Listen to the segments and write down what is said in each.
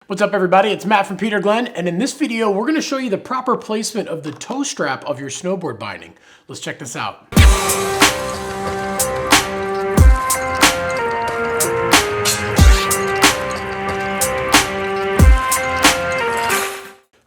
What's up everybody, it's Matt from Peter Glenn, and in this video we're going to show you the proper placement of the toe strap of your snowboard binding. Let's check this out.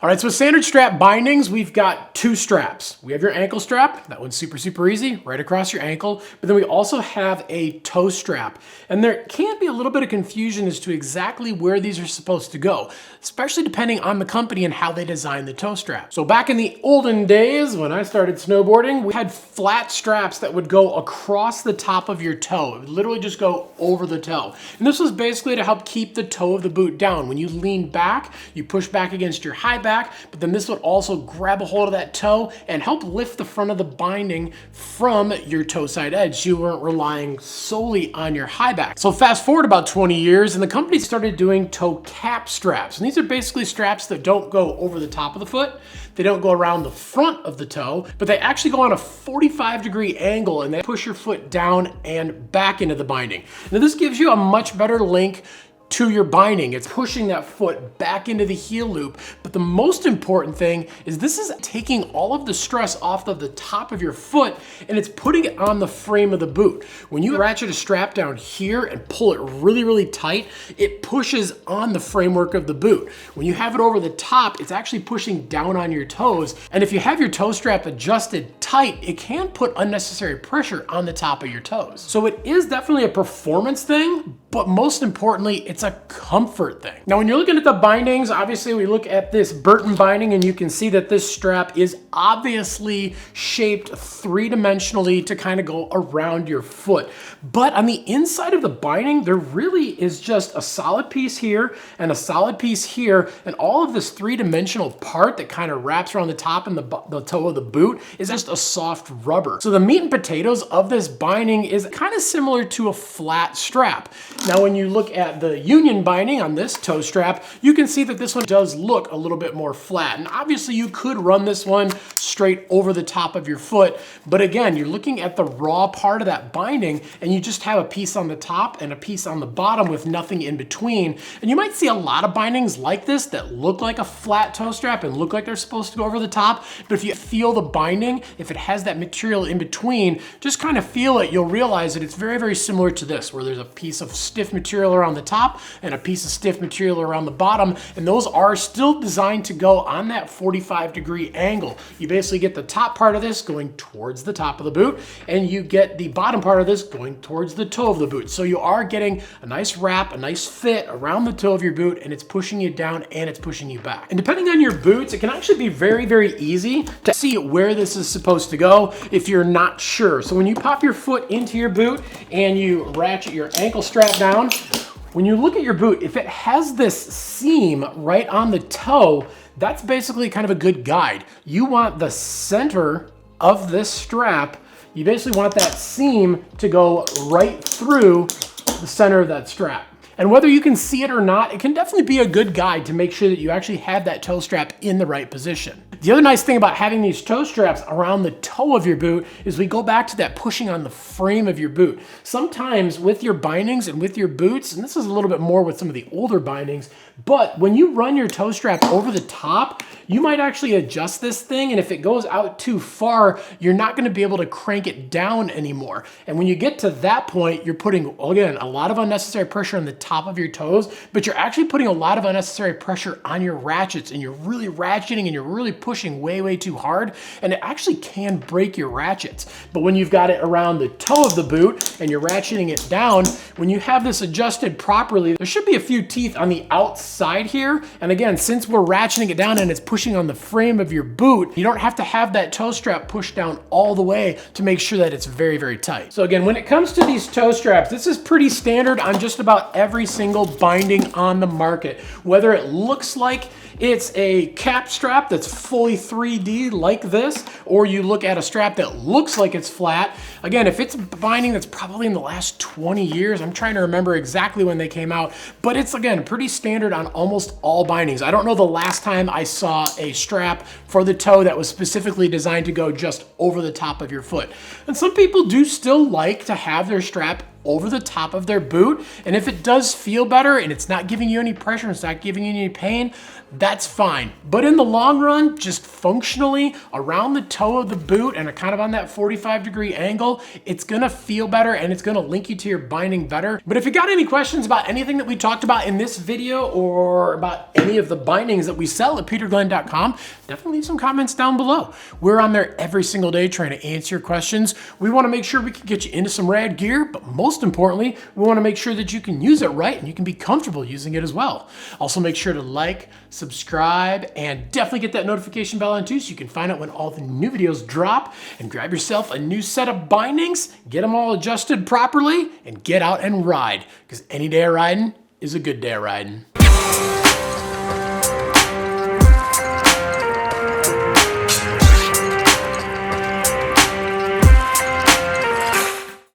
All right, so with standard strap bindings, we've got two straps. We have your ankle strap. That one's super easy, right across your ankle. But then we also have a toe strap. And there can be a little bit of confusion as to exactly where these are supposed to go, especially depending on the company and how they design the toe strap. So back in the olden days, when I started snowboarding, we had flat straps that would go across the top of your toe. It would literally just go over the toe. And this was basically to help keep the toe of the boot down. When you lean back, you push back against your high back, but then this would also grab a hold of that toe and help lift the front of the binding from your toe side edge. You weren't relying solely on your high back. So fast forward about 20 years and the company started doing toe cap straps. And these are basically straps that don't go over the top of the foot. They don't go around the front of the toe, but they actually go on a 45-degree angle and they push your foot down and back into the binding. Now this gives you a much better link to your binding. It's pushing that foot back into the heel loop. But the most important thing is this is taking all of the stress off of the top of your foot and it's putting it on the frame of the boot. When you ratchet a strap down here and pull it really tight, it pushes on the framework of the boot. When you have it over the top, it's actually pushing down on your toes. And if you have your toe strap adjusted tight, it can put unnecessary pressure on the top of your toes. So it is definitely a performance thing, but most importantly, it's a comfort thing. Now, when you're looking at the bindings, obviously we look at this Burton binding and you can see that this strap is obviously shaped three-dimensionally to kind of go around your foot. But on the inside of the binding, there really is just a solid piece here and a solid piece here, and all of this three-dimensional part that kind of wraps around the top and the toe of the boot is just a soft rubber. So the meat and potatoes of this binding is kind of similar to a flat strap. Now, when you look at the union binding on this toe strap, you can see that this one does look a little bit more flat. And obviously you could run this one straight over the top of your foot. But again, you're looking at the raw part of that binding and you just have a piece on the top and a piece on the bottom with nothing in between. And you might see a lot of bindings like this that look like a flat toe strap and look like they're supposed to go over the top. But if you feel the binding, if it has that material in between, just kind of feel it, you'll realize that it's very similar to this, where there's a piece of stiff material around the top and a piece of stiff material around the bottom, and those are still designed to go on that 45-degree angle. You basically get the top part of this going towards the top of the boot, and you get the bottom part of this going towards the toe of the boot. So you are getting a nice wrap, a nice fit around the toe of your boot, and it's pushing you down and it's pushing you back. And depending on your boots, it can actually be very easy to see where this is supposed to go if you're not sure. So when you pop your foot into your boot and you ratchet your ankle strap down, when you look at your boot, if it has this seam right on the toe, that's basically kind of a good guide. You want the center of this strap, you basically want that seam to go right through the center of that strap. And whether you can see it or not, it can definitely be a good guide to make sure that you actually have that toe strap in the right position. The other nice thing about having these toe straps around the toe of your boot is we go back to that pushing on the frame of your boot. Sometimes with your bindings and with your boots, and this is a little bit more with some of the older bindings, but when you run your toe strap over the top, you might actually adjust this thing, and if it goes out too far, you're not going to be able to crank it down anymore. And when you get to that point, you're putting, again, a lot of unnecessary pressure on the top of your toes, but you're actually putting a lot of unnecessary pressure on your ratchets, and you're really ratcheting and you're really pushing way too hard, and it actually can break your ratchets. But when you've got it around the toe of the boot and you're ratcheting it down, when you have this adjusted properly, there should be a few teeth on the outside here. And again, since we're ratcheting it down and it's pushing on the frame of your boot, you don't have to have that toe strap pushed down all the way to make sure that it's very tight. So again, when it comes to these toe straps, this is pretty standard on just about every single binding on the market. Whether it looks like it's a cap strap that's fully 3D like this, or you look at a strap that looks like it's flat. Again, if it's a binding that's probably in the last 20 years, I'm trying to remember exactly when they came out, but it's, again, pretty standard on almost all bindings. I don't know the last time I saw a strap for the toe that was specifically designed to go just over the top of your foot. And some people do still like to have their strap over the top of their boot. And if it does feel better and it's not giving you any pressure, it's not giving you any pain, that's fine. But in the long run, just functionally around the toe of the boot and kind of on that 45-degree angle, it's gonna feel better and it's gonna link you to your binding better. But if you got any questions about anything that we talked about in this video or about any of the bindings that we sell at peterglenn.com, definitely leave some comments down below. We're on there every single day trying to answer your questions. We wanna make sure we can get you into some rad gear, but most importantly, we wanna make sure that you can use it right and you can be comfortable using it as well. Also make sure to like, subscribe, and definitely get that notification bell on too so you can find out when all the new videos drop, and grab yourself a new set of bindings, get them all adjusted properly, and get out and ride, because any day of riding is a good day of riding.